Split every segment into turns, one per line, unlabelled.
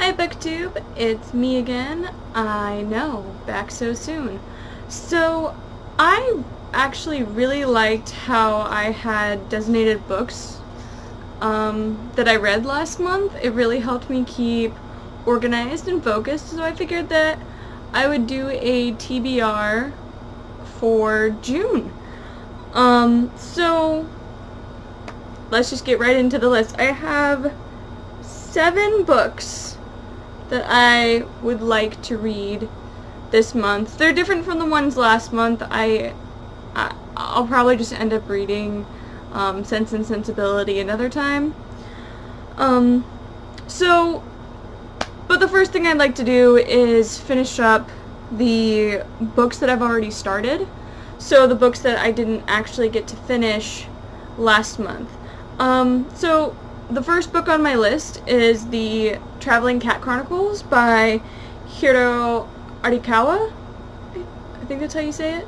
Hi BookTube, it's me again. I know, back so soon. So, I actually really liked how I had designated books that I read last month. It really helped me keep organized and focused, so I figured that I would do a TBR for June. So, let's just get right into the list. I have 7 books that I would like to read this month. They're different from the ones last month. I'll probably just end up reading Sense and Sensibility another time. But the first thing I'd like to do is finish up the books that I've already started. So the books that I didn't actually get to finish last month. So the first book on my list is the Traveling Cat Chronicles by Hiro Arikawa. I think that's how you say it.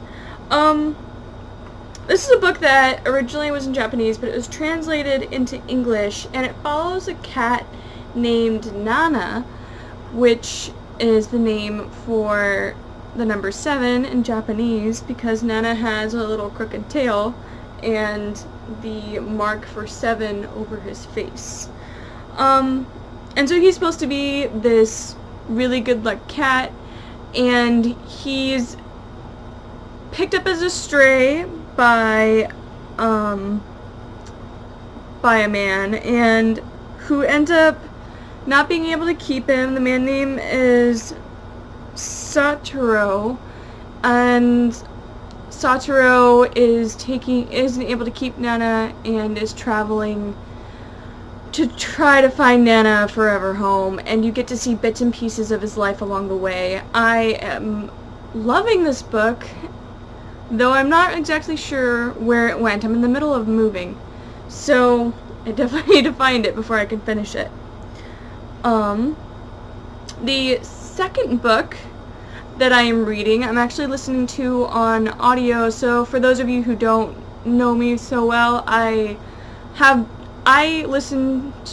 This is a book that originally was in Japanese, but it was translated into English, and it follows a cat named Nana, which is the name for the number 7 in Japanese, because Nana has a little crooked tail and the mark for 7 over his face. And so he's supposed to be this really good luck cat, and he's picked up as a stray by a man, and who ends up not being able to keep him. The man's name is Satoru, and Satoru isn't able to keep Nana and is traveling to try to find Nana a forever home, and you get to see bits and pieces of his life along the way. I am loving this book, though I'm not exactly sure where it went. I'm in the middle of moving, so I definitely need to find it before I can finish it. The second book that I am reading, I'm actually listening to on audio, so for those of you who don't know me so well, I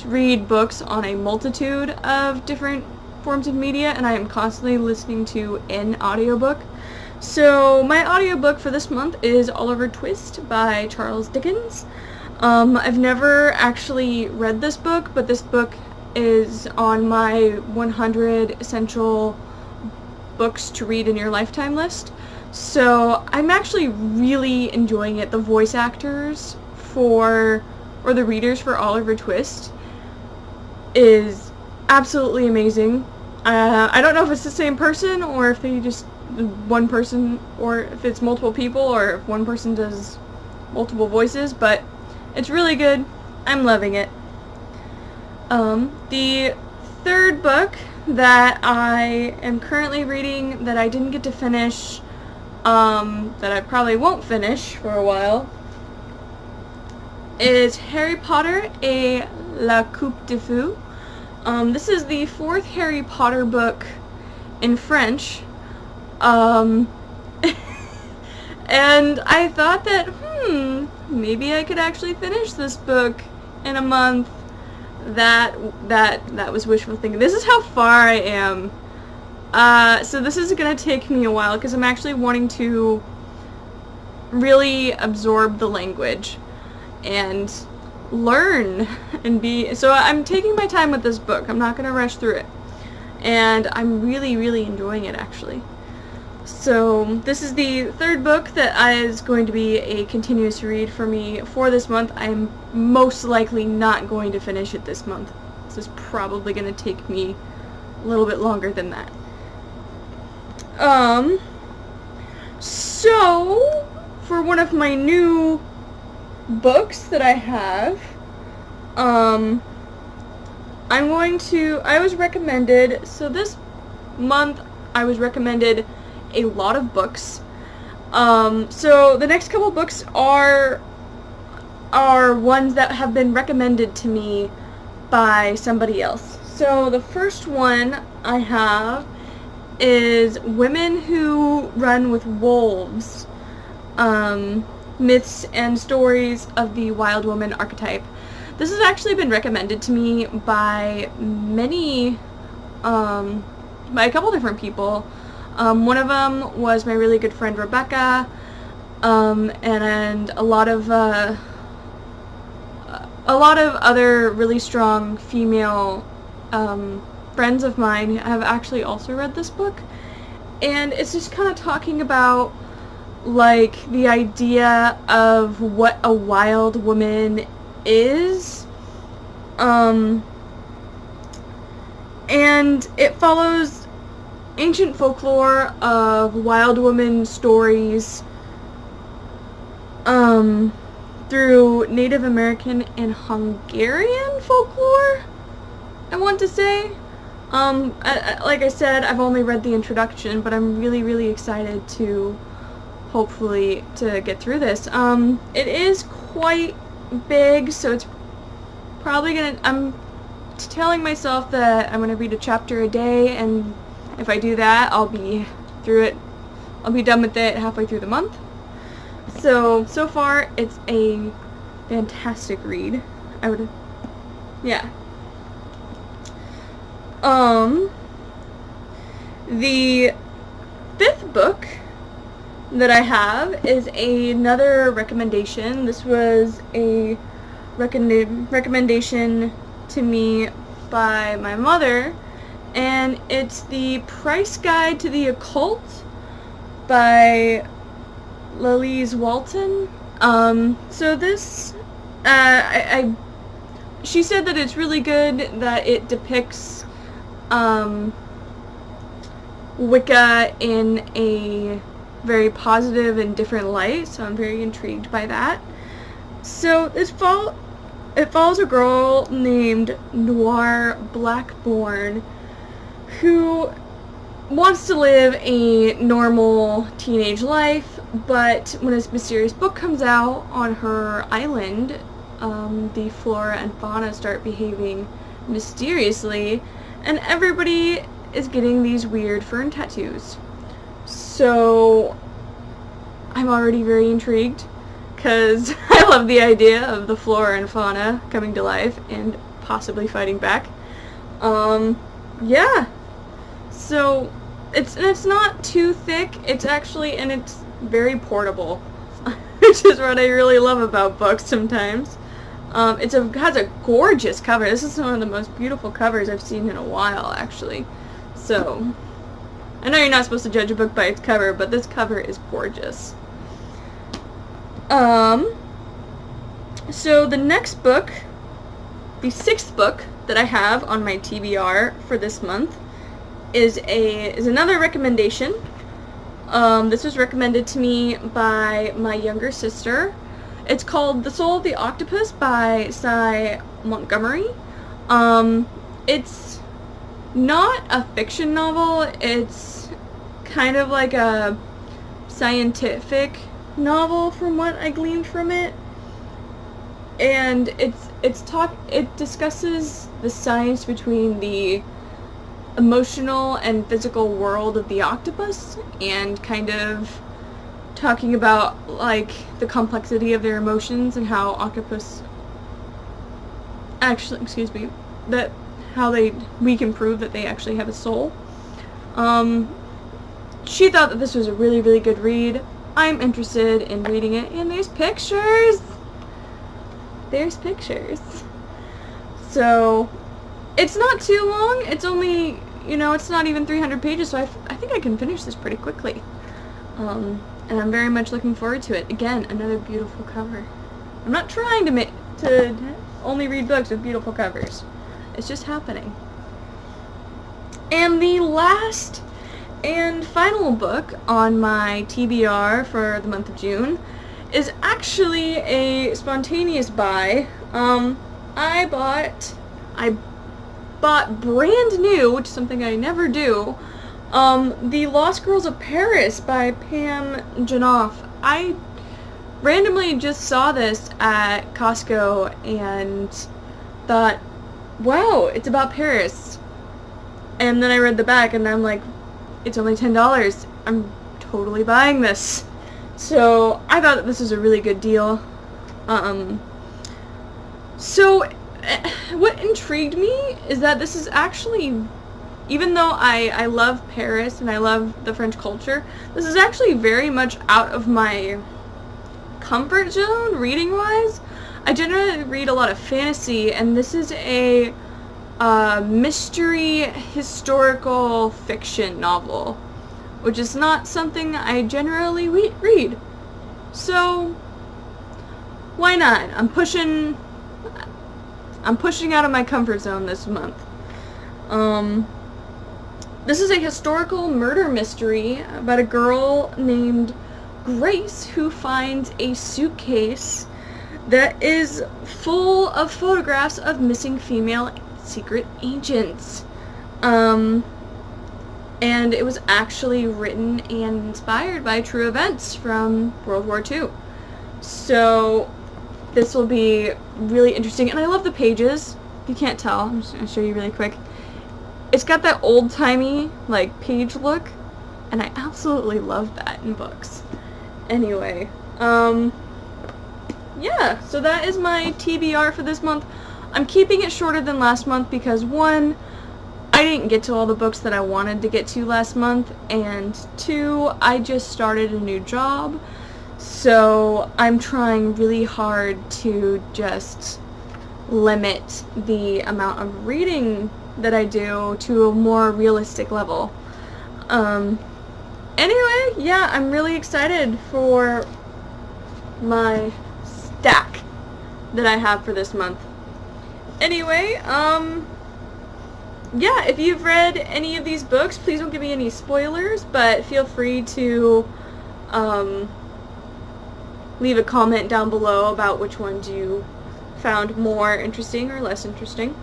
read books on a multitude of different forms of media, and I am constantly listening to an audiobook. So my audiobook for this month is Oliver Twist by Charles Dickens. I've never actually read this book, but this book is on my 100 essential books to read in your lifetime list. So I'm actually really enjoying it. The voice actors or the readers for Oliver Twist is absolutely amazing. I don't know if it's the same person, or if they just one person, or if it's multiple people, or if one person does multiple voices, but it's really good. I'm loving it. The third book that I am currently reading that I didn't get to finish, that I probably won't finish for a while, is Harry Potter et la Coupe de Feu. This is the 4th Harry Potter book in French. And I thought that, maybe I could actually finish this book in a month. That was wishful thinking. This is how far I am. So this is gonna take me a while, because I'm actually wanting to really absorb the language and learn and so I'm taking my time with this book. I'm not gonna rush through it, and I'm really, really enjoying it, actually. So this is the 3rd book that is going to be a continuous read for me for this month. I'm most likely not going to finish it this month. This is probably going to take me a little bit longer than that. So for one of my new books that I have, I was recommended, so this month I was recommended a lot of books. So the next couple books are ones that have been recommended to me by somebody else. So the first one I have is Women Who Run with Wolves, Myths and Stories of the Wild Woman Archetype. This has actually been recommended to me by many by a couple different people. One of them was my really good friend Rebecca, and a lot of other really strong female friends of mine have actually also read this book, and it's just kind of talking about like the idea of what a wild woman is, and it follows ancient folklore of wild woman stories through Native American and Hungarian folklore, I want to say. Like I said, I've only read the introduction, but I'm really, really excited to hopefully to get through this. It is quite big, so it's probably I'm telling myself that I'm gonna read a chapter a day, and if I do that, I'll be through it. I'll be done with it halfway through the month. So far, it's a fantastic read. Yeah. The fifth book that I have is another recommendation. This was a recommendation to me by my mother, and it's The Price Guide to the Occult by Louise Walton. So this, she said that it's really good, that it depicts Wicca in a very positive and different light, so I'm very intrigued by that. So it follows a girl named Noir Blackburn who wants to live a normal teenage life, but when a mysterious book comes out on her island, the flora and fauna start behaving mysteriously, and everybody is getting these weird fern tattoos. So I'm already very intrigued, because I love the idea of the flora and fauna coming to life and possibly fighting back. Yeah. So it's not too thick. It's very portable, which is what I really love about books sometimes. It has a gorgeous cover. This is one of the most beautiful covers I've seen in a while, actually. So, I know you're not supposed to judge a book by its cover, but this cover is gorgeous. So the next book, the sixth book that I have on my TBR for this month, is another recommendation. This was recommended to me by my younger sister. It's called The Soul of the Octopus by Cy Montgomery. It's not a fiction novel. It's kind of like a scientific novel from what I gleaned from it. And it discusses the science between the emotional and physical world of the octopus, and kind of talking about like the complexity of their emotions and how octopus actually, we can prove that they actually have a soul. She thought that this was a really, really good read. I'm interested in reading it, and there's pictures. So it's not too long. It's only, it's not even 300 pages, so I think I can finish this pretty quickly. And I'm very much looking forward to it. Again, another beautiful cover. I'm not trying to only read books with beautiful covers. It's just happening. And the last and final book on my TBR for the month of June is actually a spontaneous buy. I bought brand new, which is something I never do, The Lost Girls of Paris by Pam Janoff. I randomly just saw this at Costco and thought, wow, it's about Paris. And then I read the back and I'm like, it's only $10. I'm totally buying this. So I thought that this was a really good deal. So what intrigued me is that this is actually even though I love Paris and I love the French culture, this is actually very much out of my comfort zone reading-wise. I generally read a lot of fantasy, and this is a mystery historical fiction novel, which is not something I generally read. So, why not? I'm pushing out of my comfort zone this month. This is a historical murder mystery about a girl named Grace who finds a suitcase that is full of photographs of missing female secret agents. And it was actually written and inspired by true events from World War II. So this will be really interesting, and I love the pages. If you can't tell, I'm just going to show you really quick. It's got that old-timey, like, page look, and I absolutely love that in books. Anyway, yeah, so that is my TBR for this month. I'm keeping it shorter than last month because, one, I didn't get to all the books that I wanted to get to last month, and two, I just started a new job, so I'm trying really hard to just limit the amount of reading that I do to a more realistic level. Anyway, yeah, I'm really excited for my stack that I have for this month. Anyway, yeah, if you've read any of these books, please don't give me any spoilers, but feel free to leave a comment down below about which ones you found more interesting or less interesting.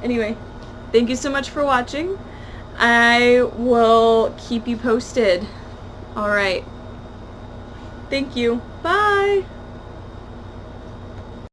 Anyway, thank you so much for watching. I will keep you posted. Alright. Thank you. Bye!